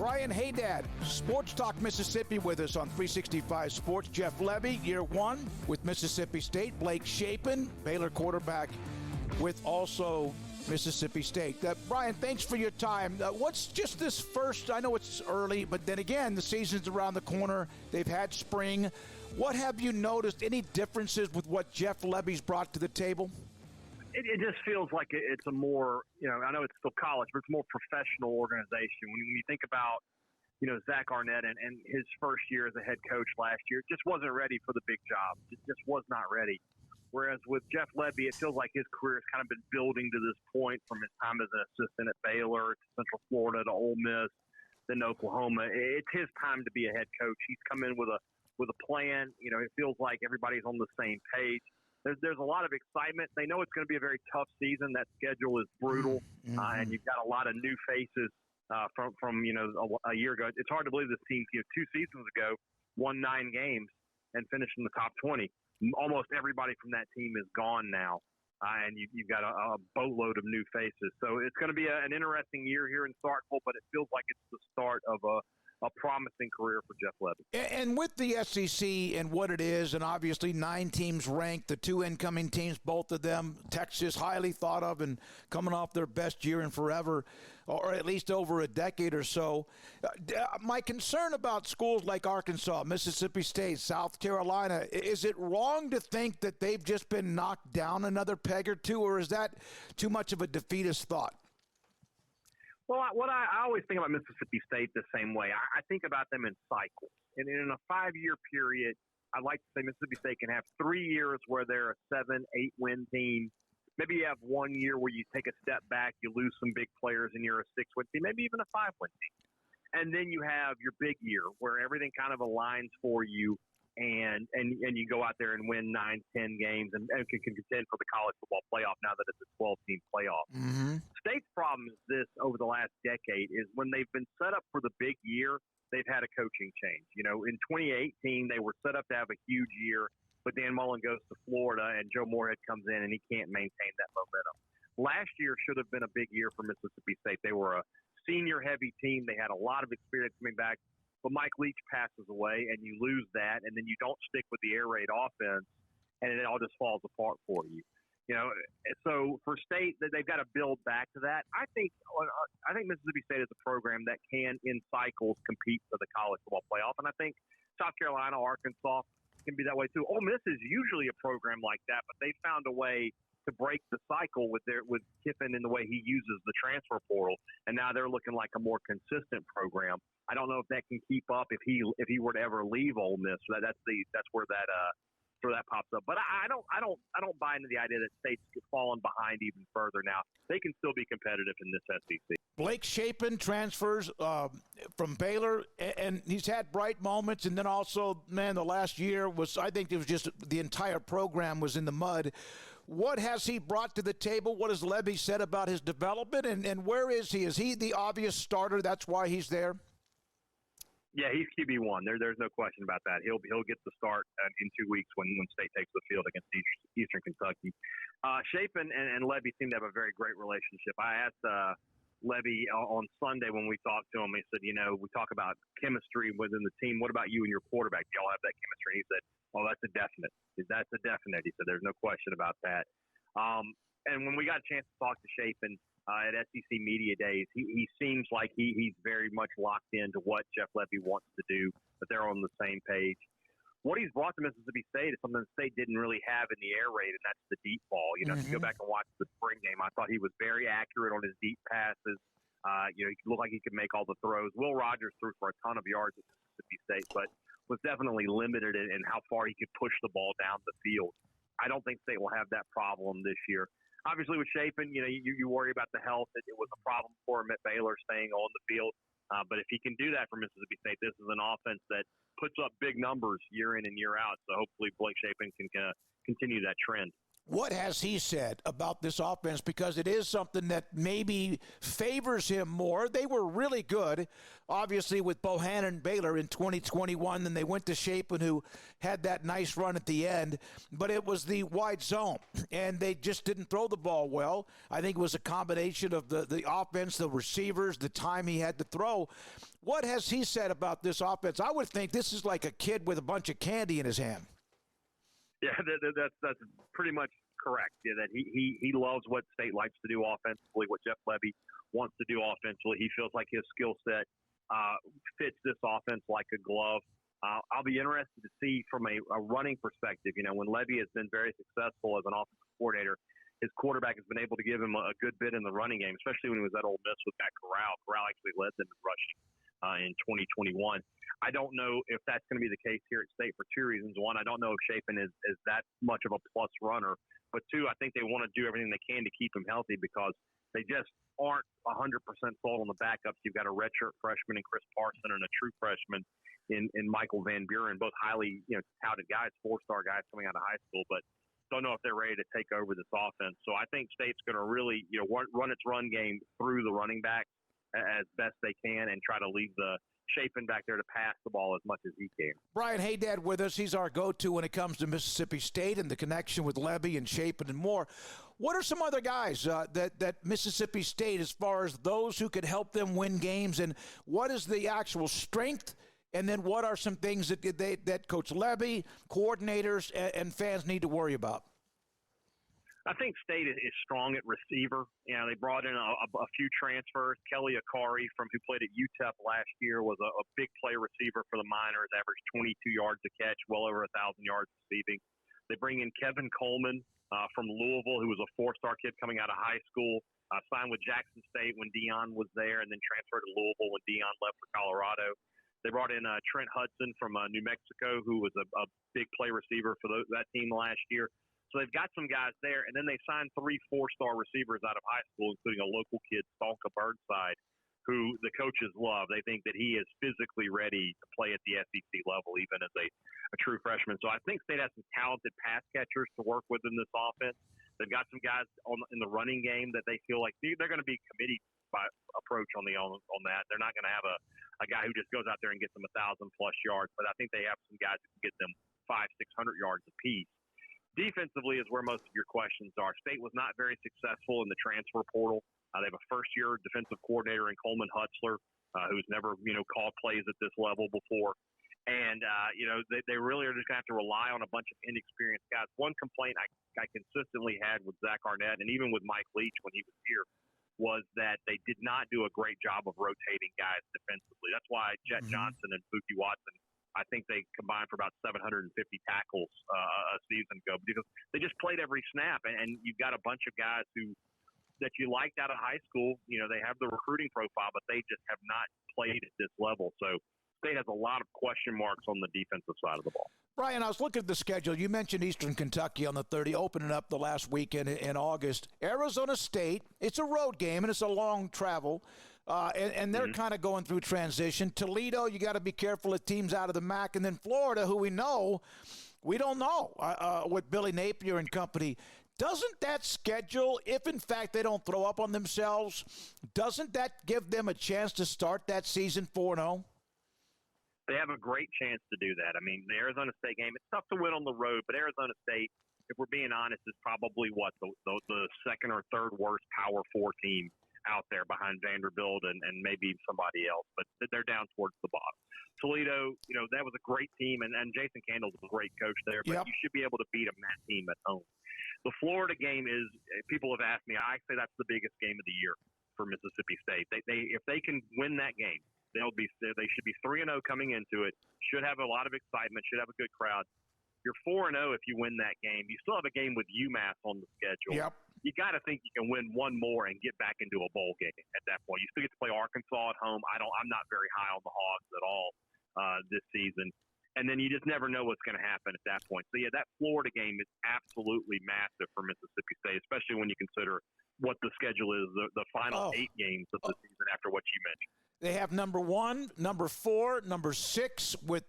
Brian Hadad, SuperTalk Mississippi with us on 365 Sports. Jeff Lebby, year one with Mississippi State. Blake Shapen, Baylor quarterback with also Mississippi State. Brian, thanks for your time. What's just this first, I know it's early, but then again, the season's around the corner. They've had spring. What have you noticed? Any differences with what Jeff Lebby's brought to the table? It just feels like it's a more, I know it's still college, but it's a more professional organization. When you think about, Zach Arnett and his first year as a head coach last year, just wasn't ready for the big job. It just was not ready. Whereas with Jeff Lebby, it feels like his career has kind of been building to this point from his time as an assistant at Baylor to Central Florida to Ole Miss, then Oklahoma. It's his time to be a head coach. He's come in with a plan. It feels like everybody's on the same page. There's a lot of excitement. They know it's going to be a very tough season. That schedule is brutal, and you've got a lot of new faces from a year ago. It's hard to believe this team 2 seasons ago won 9 games and finished in the top 20. Almost everybody from that team is gone now, and you've got a boatload of new faces. So it's going to be an interesting year here in Starkville, but it feels like it's the start of a promising career for Jeff Lebby. And with the SEC and what it is, and obviously 9 teams ranked, the 2 incoming teams, both of them, Texas highly thought of and coming off their best year in forever, or at least over a decade or so. My concern about schools like Arkansas, Mississippi State, South Carolina, is it wrong to think that they've just been knocked down another peg or two, or is that too much of a defeatist thought? Well, I always think about Mississippi State the same way. I think about them in cycles. And in a 5-year period, I'd like to say Mississippi State can have 3 years where they're a 7-8 win team. Maybe you have 1 year where you take a step back, you lose some big players, and you're a 6-win team, maybe even a 5-win team. And then you have your big year where everything kind of aligns for you, and you go out there and win 9-10 games and can contend for the college football playoff now that it's a 12-team playoff. Mm-hmm. State's problem is this over the last decade is when they've been set up for the big year, they've had a coaching change. In 2018, they were set up to have a huge year, but Dan Mullen goes to Florida and Joe Moorhead comes in and he can't maintain that momentum. Last year should have been a big year for Mississippi State. They were a senior-heavy team. They had a lot of experience coming back. But Mike Leach passes away, and you lose that, and then you don't stick with the air raid offense, and it all just falls apart for you. So for State, they've got to build back to that. I think Mississippi State is a program that can, in cycles, compete for the college football playoff, and I think South Carolina, Arkansas can be that way too. Ole Miss is usually a program like that, but they found a way to break the cycle with Kiffin in the way he uses the transfer portal, and now they're looking like a more consistent program. I don't know if that can keep up if he were to ever leave Ole Miss. So that's where that pops up. But I don't buy into the idea that State's fallen behind even further now. They can still be competitive in this SEC. Blake Shapen transfers from Baylor, and he's had bright moments. And then also, the last year I think it was just the entire program was in the mud. What has he brought to the table? What has Lebby said about his development? And where is he? Is he the obvious starter? That's why he's there? Yeah, he's QB1. There's no question about that. He'll get the start in 2 weeks when State takes the field against Eastern Kentucky. Shapen and Lebby seem to have a very great relationship. I asked Lebby on Sunday when we talked to him. He said, we talk about chemistry within the team. What about you and your quarterback? Do y'all have that chemistry? And he said, "Oh, that's a definite. That's a definite." He said, "There's no question about that." And when we got a chance to talk to Shapen at SEC Media Days, he seems like he's very much locked into what Jeff Lebby wants to do, but they're on the same page. What he's brought to Mississippi State is something the State didn't really have in the air raid, and that's the deep ball. If you go back and watch the spring game, I thought he was very accurate on his deep passes. He looked like he could make all the throws. Will Rogers threw for a ton of yards at Mississippi State, but was definitely limited in how far he could push the ball down the field. I don't think State will have that problem this year. Obviously, with Shapen, you worry about the health. It was a problem for him at Baylor staying on the field. But if he can do that for Mississippi State, this is an offense that puts up big numbers year in and year out. So hopefully Blake Shapen can continue that trend. What has he said about this offense? Because it is something that maybe favors him more. They were really good, obviously, with Bohannon and Baylor in 2021. Then they went to Shapen, who had that nice run at the end. But it was the wide zone, and they just didn't throw the ball well. I think it was a combination of the offense, the receivers, the time he had to throw. What has he said about this offense? I would think this is like a kid with a bunch of candy in his hand. Yeah, that's pretty much correct. Yeah, that he loves what State likes to do offensively, what Jeff Lebby wants to do offensively. He feels like his skill set fits this offense like a glove. I'll be interested to see from a running perspective. You know, when Lebby has been very successful as an offensive coordinator, his quarterback has been able to give him a good bit in the running game, especially when he was at Ole Miss with Matt Corral. Corral actually led them in rushing in 2021. I don't know if that's going to be the case here at State for two reasons. One, I don't know if Shapen is that much of a plus runner. But two, I think they want to do everything they can to keep him healthy because they just aren't 100% sold on the backups. You've got a redshirt freshman in Chris Parson and a true freshman in Michael Van Buren, both highly touted guys, four-star guys coming out of high school, but don't know if they're ready to take over this offense. So I think State's going to really run its run game through the running back as best they can and try to leave the Shapen back there to pass the ball as much as he can. Brian Hadad with us. He's our go-to when it comes to Mississippi State and the connection with Lebby and Shapen and more. What are some other guys that Mississippi State, as far as those who could help them win games, and what is the actual strength, and then what are some things that Coach Lebby, coordinators, and fans need to worry about? I think State is strong at receiver. You know, they brought in a few transfers. Kelly Akari, who played at UTEP last year, was a big play receiver for the Miners, averaged 22 yards a catch, well over 1,000 yards receiving. They bring in Kevin Coleman from Louisville, who was a four-star kid coming out of high school, signed with Jackson State when Deion was there, and then transferred to Louisville when Deion left for Colorado. They brought in Trent Hudson from New Mexico, who was a big play receiver for that team last year. So they've got some guys there, and then they signed 3 4-star receivers out of high school, including a local kid, Stalka Burnside, who the coaches love. They think that he is physically ready to play at the SEC level, even as a true freshman. So I think State has some talented pass catchers to work with in this offense. They've got some guys in the running game that they feel like they're going to be committee by approach on that. They're not going to have a guy who just goes out there and gets them 1,000-plus yards, but I think they have some guys who can get them 500-600 yards apiece. Defensively is where most of your questions are. State was not very successful in the transfer portal. They have a first-year defensive coordinator in Coleman Hutzler, who's never, called plays at this level before. And, they really are just going to have to rely on a bunch of inexperienced guys. One complaint I consistently had with Zach Arnett, and even with Mike Leach when he was here, was that they did not do a great job of rotating guys defensively. That's why Jet Johnson and Pookie Watson, I think they combined for about 750 tackles a season ago because they just played every snap. And you've got a bunch of guys that you liked out of high school. They have the recruiting profile, but they just have not played at this level. So State has a lot of question marks on the defensive side of the ball. Brian, I was looking at the schedule. You mentioned Eastern Kentucky on the 30, opening up the last weekend in August. Arizona State, it's a road game, and it's a long travel. And they're kind of going through transition. Toledo, you got to be careful of teams out of the MAC. And then Florida, who we don't know with Billy Napier and company. Doesn't that schedule, if in fact they don't throw up on themselves, doesn't that give them a chance to start that season 4-0? They have a great chance to do that. I mean, the Arizona State game, it's tough to win on the road, but Arizona State, if we're being honest, is probably the second or third worst Power 4 team out there behind Vanderbilt and maybe somebody else, but they're down towards the bottom. Toledo, that was a great team, and Jason Candle's a great coach there, but you should be able to beat a MAC team at home. The Florida game is, people have asked me, I say that's the biggest game of the year for Mississippi State. If they can win that game, they should be 3-0 coming into it, should have a lot of excitement, should have a good crowd. You're 4-0 if you win that game. You still have a game with UMass on the schedule. Yep. You got to think you can win one more and get back into a bowl game at that point. You still get to play Arkansas at home. I'm not very high on the Hogs at all this season. And then you just never know what's going to happen at that point. So, that Florida game is absolutely massive for Mississippi State, especially when you consider what the schedule is, the final 8 games of the season after what you mentioned. They have number 1, number 4, number 6 with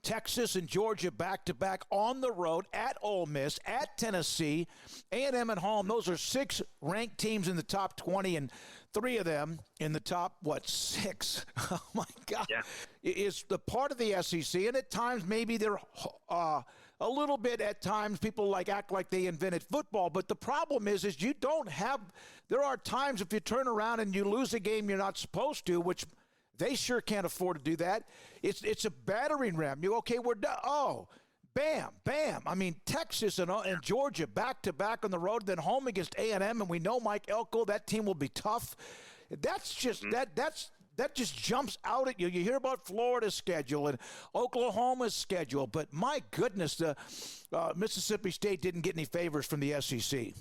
Texas and Georgia back-to-back on the road, at Ole Miss, at Tennessee, A&M at home. Those are 6 ranked teams in the top 20, and 3 of them in the top, 6? Oh, my God. Yeah. Is the part of the SEC, and at times maybe they're a little bit at times people act like they invented football, but the problem is you don't have – there are times if you turn around and you lose a game you're not supposed to, which – they sure can't afford to do that. It's a battering ram. We're done. Oh, bam, bam. I mean, Texas and Georgia back-to-back on the road, then home against A&M, and we know Mike Elko, that team will be tough. That's just that just jumps out at you. You hear about Florida's schedule and Oklahoma's schedule, but my goodness, Mississippi State didn't get any favors from the SEC.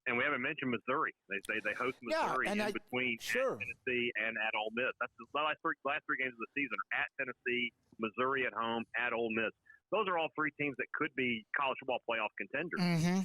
And we haven't mentioned Missouri. They host Missouri between sure. at Tennessee and at Ole Miss. That's the last three games of the season are at Tennessee, Missouri at home, at Ole Miss. Those are all 3 teams that could be college football playoff contenders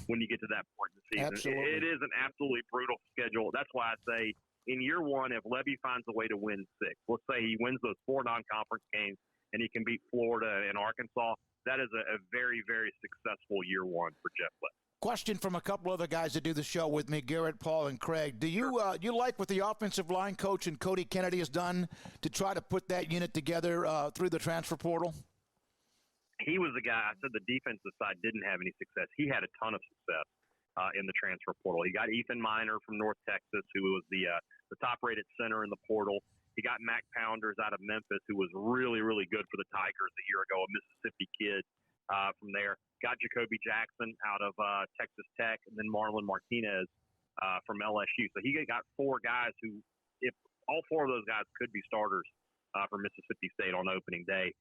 when you get to that point in the season. Absolutely. It is an absolutely brutal schedule. That's why I say in year 1, if Lebby finds a way to win 6, let's say he wins those 4 non-conference games and he can beat Florida and Arkansas, that is a very, very successful year 1 for Jeff Lebby. Question from a couple other guys that do the show with me, Garrett, Paul, and Craig. Do you you like what the offensive line coach and Cody Kennedy has done to try to put that unit together through the transfer portal? He was the guy. I said the defensive side didn't have any success. He had a ton of success in the transfer portal. He got Ethan Miner from North Texas, who was the top-rated center in the portal. He got Mac Pounders out of Memphis, who was really, really good for the Tigers a year ago, a Mississippi kid from there. Got Jacoby Jackson out of Texas Tech, and then Marlon Martinez from LSU. So he got 4 guys who, if all 4 of those guys could be starters for Mississippi State on opening day.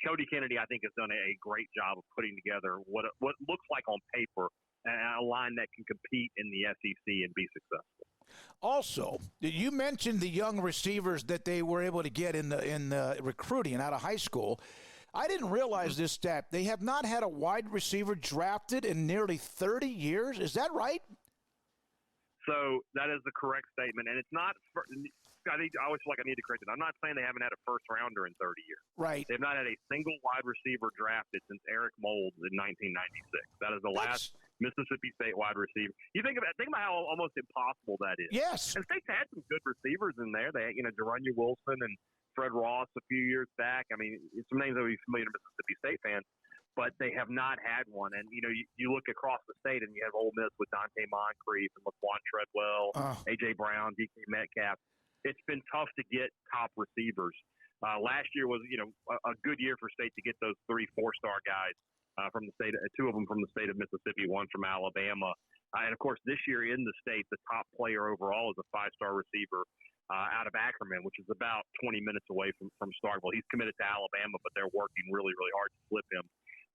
Cody Kennedy, I think, has done a great job of putting together what looks like on paper a line that can compete in the SEC and be successful. Also, you mentioned the young receivers that they were able to get in the recruiting out of high school. I didn't realize this stat. They have not had a wide receiver drafted in nearly 30 years. Is that right? So that is the correct statement, and it's not. I always feel like I need to correct it. I'm not saying they haven't had a first rounder in 30 years. Right. They've not had a single wide receiver drafted since Eric Moulds in 1996. That is the last Mississippi State wide receiver. You think about how almost impossible that is. Yes. And State's had some good receivers in there. They, De'Runnya Wilson and Fred Ross a few years back. I mean, some names that would be familiar to Mississippi State fans, but they have not had one. And, you look across the state and you have Ole Miss with Dante Moncrief and Laquan Treadwell, A.J. Brown, D.K. Metcalf. It's been tough to get top receivers. Last year was, a good year for State to get those 3 4-star guys from the state, 2 of them from the state of Mississippi, 1 from Alabama. And, of course, this year in the state, the top player overall is a 5-star receiver out of Ackerman, which is about 20 minutes away from Starkville. He's committed to Alabama, but they're working really, really hard to flip him.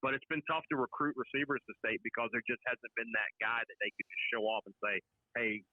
But it's been tough to recruit receivers to State because there just hasn't been that guy that they could just show off and say, hey,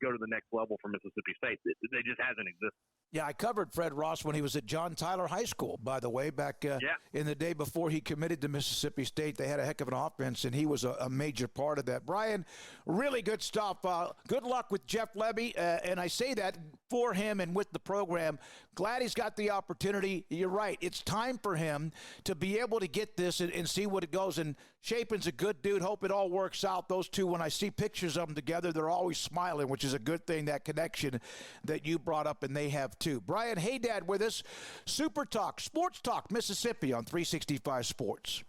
go to the next level for Mississippi State. They just hasn't existed. Yeah, I covered Fred Ross when he was at John Tyler High School, by the way, back in the day before he committed to Mississippi State. They had a heck of an offense, and he was a major part of that. Brian, really good stuff. Good luck with Jeff Lebby, and I say that for him and with the program. Glad he's got the opportunity. You're right. It's time for him to be able to get this and see what it goes. And Shapen's a good dude. Hope it all works out. Those two, when I see pictures of them together, they're always smiling, which is a good thing, that connection that you brought up, and they have too. Brian Hadad with us, Super Talk, Sports Talk Mississippi on 365 Sports.